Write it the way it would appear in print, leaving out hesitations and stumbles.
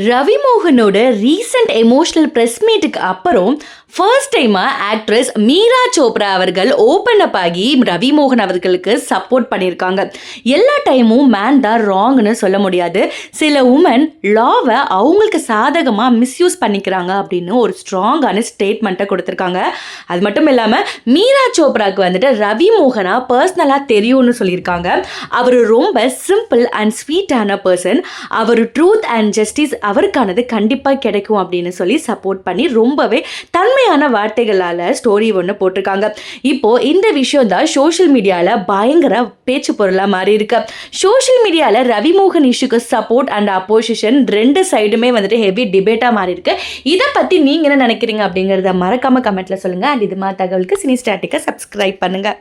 Ravi மோகனோட recent emotional press மீட்டுக்கு அப்புறம் first டைமாக actress Meera Chopra அவர்கள் ஓப்பன் அப் ஆகி ரவி மோகன் அவர்களுக்கு சப்போர்ட் பண்ணியிருக்காங்க. எல்லா டைமும் மேன் தான் ராங்னு சொல்ல முடியாது. சில உமன் லாவை அவங்களுக்கு சாதகமாக மிஸ்யூஸ் பண்ணிக்கிறாங்க அப்படின்னு ஒரு ஸ்ட்ராங்கான ஸ்டேட்மெண்ட்டை கொடுத்துருக்காங்க. அது மட்டும் இல்லாமல் மீரா சோப்ராவுக்கு வந்துட்டு ரவி மோகனா பர்சனலாக தெரியும்னு சொல்லியிருக்காங்க. அவர் ரொம்ப சிம்பிள் அண்ட் ஸ்வீட்டான பர்சன். அவர் ட்ரூத் அண்ட் ஜஸ்டிஸ் அவருக்கானது கண்டிப்பாக கிடைக்கும் அப்படின்னு சொல்லி சப்போர்ட் பண்ணி ரொம்பவே தன்மையான வார்த்தைகளால் ஸ்டோரி ஒன்று போட்டிருக்காங்க. இப்போது இந்த விஷயம் தான் சோஷியல் மீடியாவில் பயங்கர பேச்சு பொருளாக மாறி இருக்கு. சோஷியல் மீடியாவில் ரவி மோகன் இஷ்யூக்கு சப்போர்ட் அண்ட் அப்போசிஷன் ரெண்டு சைடுமே வந்துட்டு ஹெவி டிபேட்டாக மாறி இருக்கு. இதை பற்றி நீங்கள் என்ன நினைக்கிறீங்க அப்படிங்கிறத மறக்காம கமெண்ட்ல சொல்லுங்கள். அண்ட் இது மாதிரி தகவலுக்கு சினி ஸ்டாட்டிக்கை சப்ஸ்கிரைப் பண்ணுங்கள்.